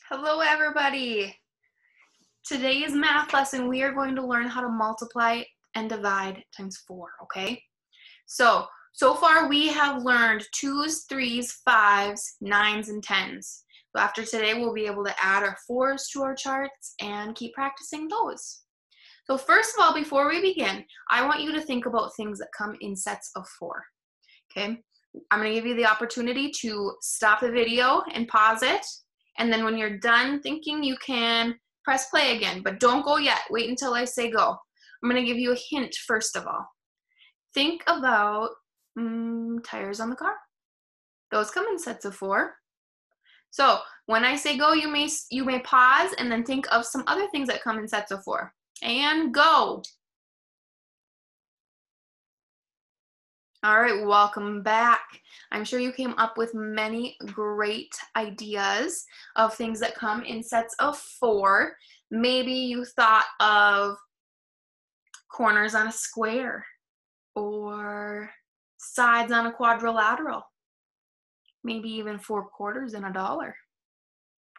Hello everybody! Today's math lesson we are going to learn how to multiply and divide times 4, okay? So far we have learned 2s, 3s, 5s, 9s, and 10s. So after today we'll be able to add our 4s to our charts and keep practicing those. So first of all, before we begin, I want you to think about things that come in sets of 4, okay? I'm going to give you the opportunity to stop the video and pause it. And then when you're done thinking, you can press play again, but don't go yet. Wait until I say go. I'm going to give you a hint first of all. Think about tires on the car. Those come in sets of 4. So when I say go, you may pause and then think of some other things that come in sets of 4. And go. All right, welcome back. I'm sure you came up with many great ideas of things that come in sets of 4. Maybe you thought of corners on a square or sides on a quadrilateral. Maybe even 4 quarters in a dollar.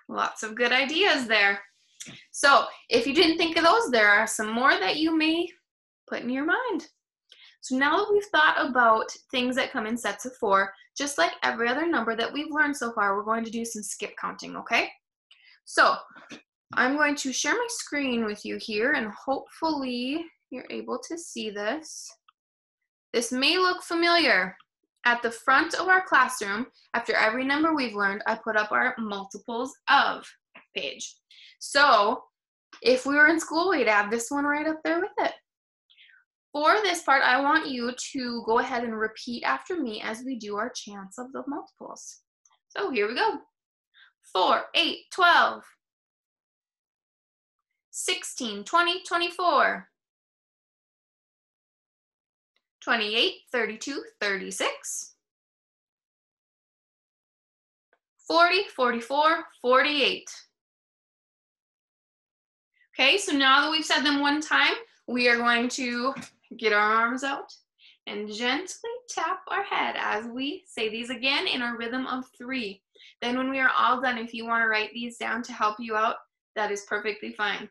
Lots of good ideas there. So if you didn't think of those, there are some more that you may put in your mind. So now that we've thought about things that come in sets of 4, just like every other number that we've learned so far, we're going to do some skip counting, okay? So I'm going to share my screen with you here, and hopefully you're able to see this. This may look familiar. At the front of our classroom, after every number we've learned, I put up our multiples of page. So if we were in school, we'd have this one right up there with it. For this part, I want you to go ahead and repeat after me as we do our chants of the multiples. So here we go. 4, 8, 12, 16, 20, 24, 28, 32, 36, 40, 44, 48. Okay, so now that we've said them one time, we are going to get our arms out and gently tap our head as we say these again in a rhythm of 3. Then when we are all done, if you want to write these down to help you out, that is perfectly fine.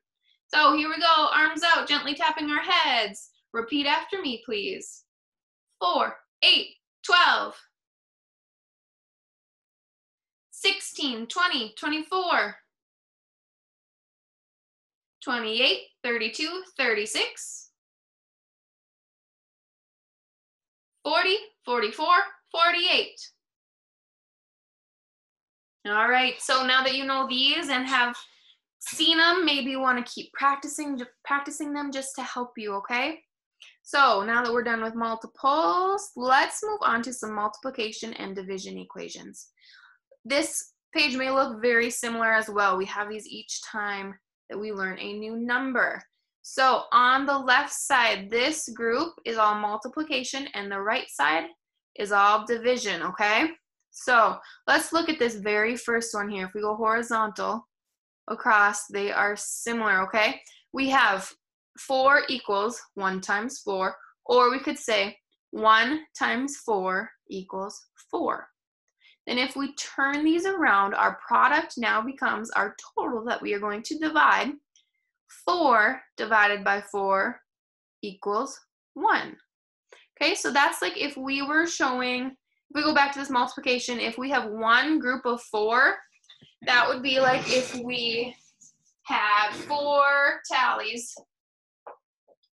So here we go, arms out, gently tapping our heads. Repeat after me, please. 4, 8, 12, 16, 20, 24, 28, 32, 36, 40, 44, 48. All right, so now that you know these and have seen them, maybe you want to keep practicing them just to help you, okay? So now that we're done with multiples, let's move on to some multiplication and division equations. This page may look very similar as well. We have these each time that we learn a new number. So on the left side, this group is all multiplication and the right side is all division, okay? So let's look at this very first one here. If we go horizontal across, they are similar, okay? We have 4 equals 1 times 4, or we could say 1 times 4 equals 4. And if we turn these around, our product now becomes our total that we are going to divide. 4 divided by 4 equals 1. Okay, so that's like if we were showing, if we go back to this multiplication, if we have one group of 4, that would be like if we had 4 tallies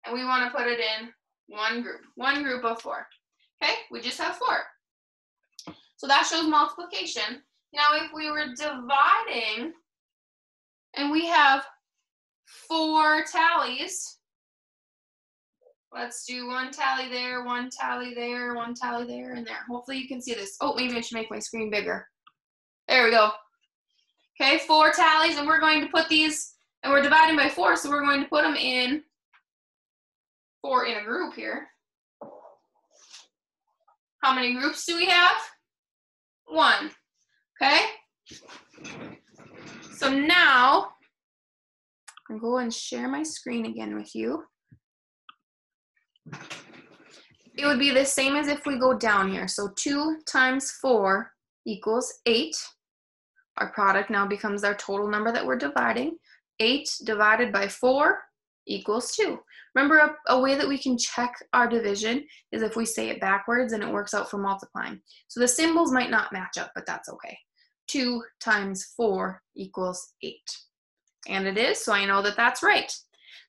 and we want to put it in one group of 4. Okay, we just have 4. So that shows multiplication. Now if we were dividing and we have 4 tallies, let's do 1 tally there, 1 tally there, 1 tally there, and there. Hopefully you can see this. Oh, maybe I should make my screen bigger. There we go. Okay, 4 tallies, and we're going to put these, and we're dividing by 4, so we're going to put them in 4 in a group here. How many groups do we have? 1. Okay? So now, I'm going to share my screen again with you. It would be the same as if we go down here. So 2 times 4 equals 8. Our product now becomes our total number that we're dividing. 8 divided by 4 equals 2. Remember, a way that we can check our division is if we say it backwards and it works out for multiplying. So the symbols might not match up, but that's okay. 2 times 4 equals 8. And it is, so I know that that's right.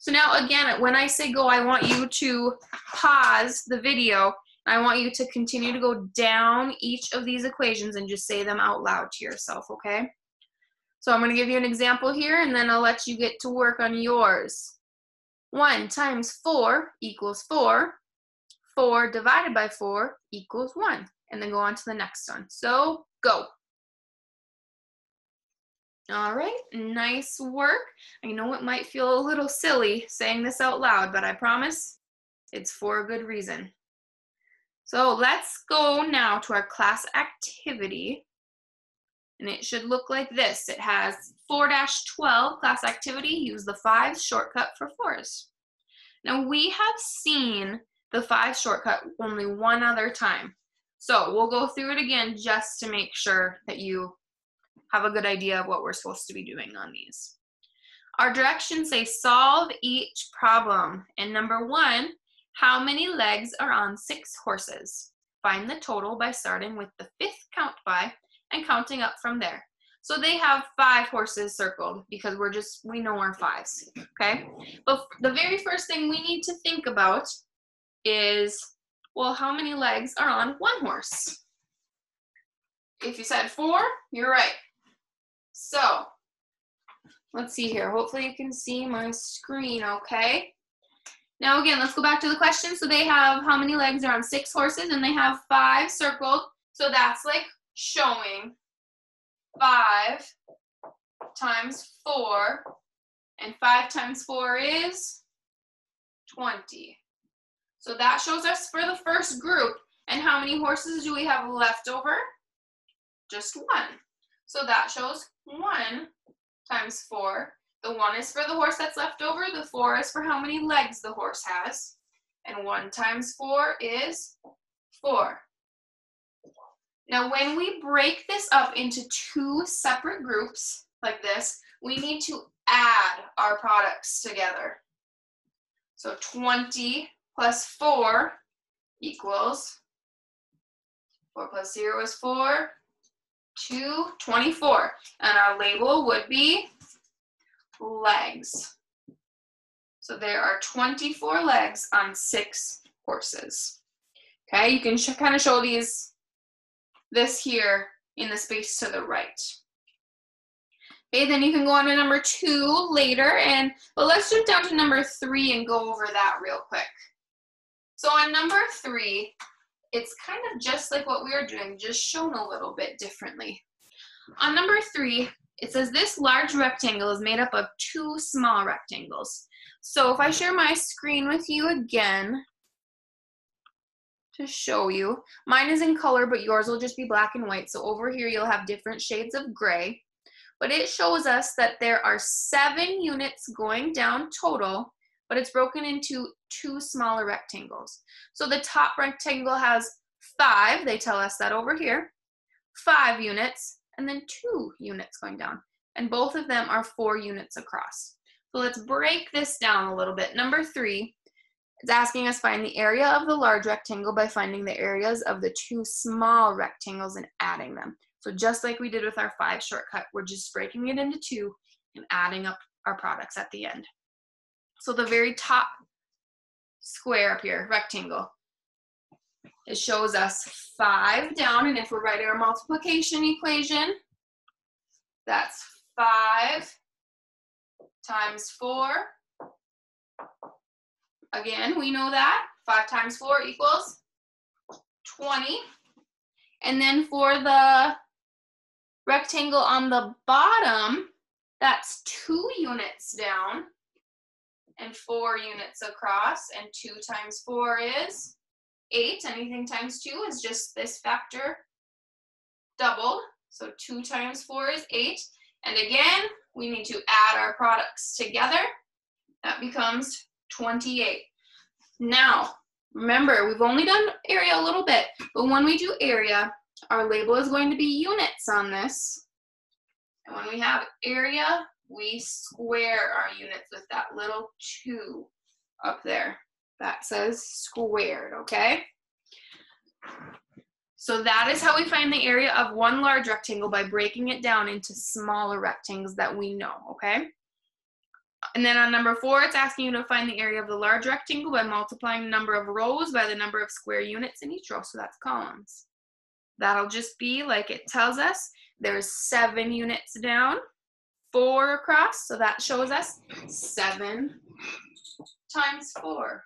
So now again, when I say go, I want you to pause the video. I want you to continue to go down each of these equations and just say them out loud to yourself, okay? So I'm going to give you an example here, and then I'll let you get to work on yours. 1 times 4 equals 4. 4 divided by 4 equals 1. And then go on to the next one. So go. All right, nice work. I know it might feel a little silly saying this out loud, but I promise it's for a good reason. So let's go now to our class activity. And it should look like this. It has 4-12 class activity. Use the 5 shortcut for 4s. Now we have seen the 5 shortcut only one other time. So we'll go through it again just to make sure that you have a good idea of what we're supposed to be doing on these. Our directions say solve each problem. And number 1, how many legs are on 6 horses? Find the total by starting with the 5th count by and counting up from there. So they have 5 horses circled because we know our 5s, okay? But the very first thing we need to think about is, well, how many legs are on 1 horse? If you said 4, you're right. So let's see here. Hopefully you can see my screen, okay? Now again, let's go back to the question. So they have how many legs are on 6 horses, and they have 5 circled. So that's like showing 5 times 4, and 5 times 4 is 20. So that shows us for the first group. And how many horses do we have left over? Just 1. So that shows 1 times 4. The 1 is for the horse that's left over. The 4 is for how many legs the horse has. And 1 times 4 is 4. Now when we break this up into 2 separate groups like this, we need to add our products together. So 20 plus 4 equals, 4 plus 0 is 4, 2, 24. And our label would be legs. So there are 24 legs on 6 horses. Okay, you can kind of show this here in the space to the right. Okay, then you can go on to number 2 later, but let's jump down to number 3 and go over that real quick. So on number 3, it's kind of just like what we were doing, just shown a little bit differently. On number 3, it says this large rectangle is made up of 2 small rectangles. So if I share my screen with you again to show you, mine is in color, but yours will just be black and white. So over here you'll have different shades of gray. But it shows us that there are 7 units going down total, but it's broken into 2 smaller rectangles. So the top rectangle has 5, they tell us that over here, 5 units, and then 2 units going down. And both of them are 4 units across. So let's break this down a little bit. Number 3 is asking us find the area of the large rectangle by finding the areas of the 2 small rectangles and adding them. So just like we did with our 5 shortcut, we're just breaking it into 2 and adding up our products at the end. So the very top square up here, rectangle, it shows us 5 down, and if we're writing our multiplication equation, that's 5 times 4. Again, we know that 5 times 4 equals 20. And then for the rectangle on the bottom, that's 2 units down and 4 units across, and 2 times 4 is 8. Anything times 2 is just this factor doubled. So 2 times 4 is 8. And again, we need to add our products together. That becomes 28. Now, remember, we've only done area a little bit, but when we do area, our label is going to be units on this. And when we have area, we square our units with that little 2 up there. That says squared, okay? So that is how we find the area of one large rectangle, by breaking it down into smaller rectangles that we know, okay? And then on number 4, it's asking you to find the area of the large rectangle by multiplying the number of rows by the number of square units in each row, so that's columns. That'll just be like it tells us. There's 7 units down, 4 across, so that shows us 7 times 4.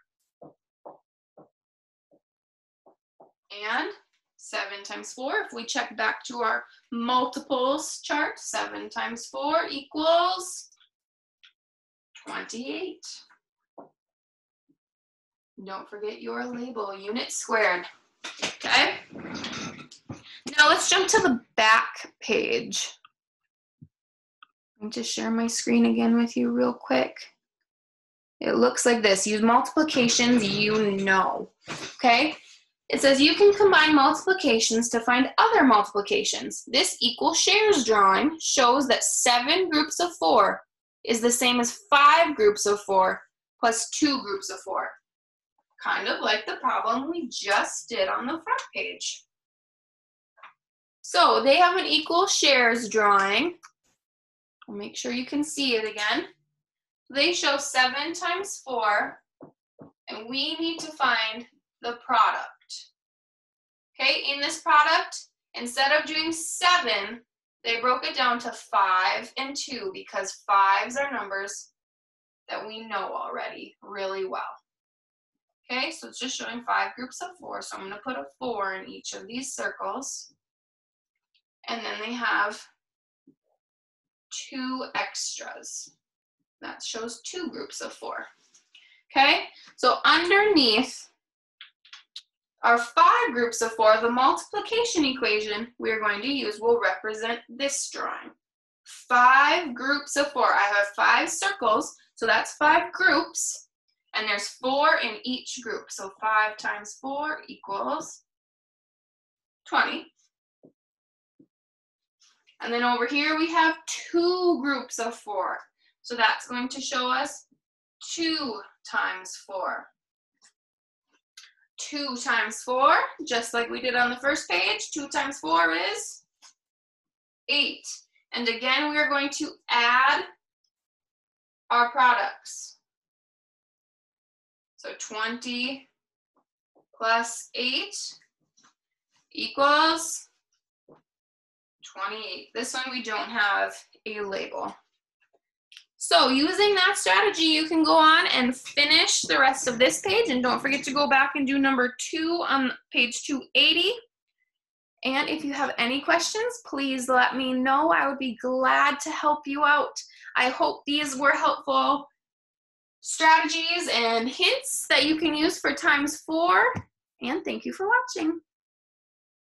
And 7 times 4, if we check back to our multiples chart, 7 times 4 equals 28. Don't forget your label, unit squared. Okay? Now let's jump to the back page. Let me just share my screen again with you real quick. It looks like this. Use multiplications you know. Okay? It says you can combine multiplications to find other multiplications. This equal shares drawing shows that 7 groups of 4 is the same as 5 groups of 4 plus 2 groups of 4. Kind of like the problem we just did on the front page. So they have an equal shares drawing. I'll make sure you can see it again. They show 7 times 4, and we need to find the product. Okay, in this product, instead of doing 7, they broke it down to 5 and 2 because 5s are numbers that we know already really well. Okay, so it's just showing 5 groups of 4, so I'm going to put a 4 in each of these circles. And then they have 2 extras. That shows 2 groups of 4. Okay, so underneath our 5 groups of 4, the multiplication equation we're going to use will represent this drawing. 5 groups of 4. I have 5 circles, so that's 5 groups, and there's 4 in each group. So 5 times 4 equals 20. And then over here we have 2 groups of 4. So that's going to show us 2 times 4. 2 times 4, just like we did on the first page, 2 times 4 is 8. And again, we are going to add our products. So 20 plus 8 equals 28. This one we don't have a label. So using that strategy, you can go on and finish the rest of this page, and don't forget to go back and do number 2 on page 280. And if you have any questions, please let me know. I would be glad to help you out. I hope these were helpful strategies and hints that you can use for times 4, and thank you for watching.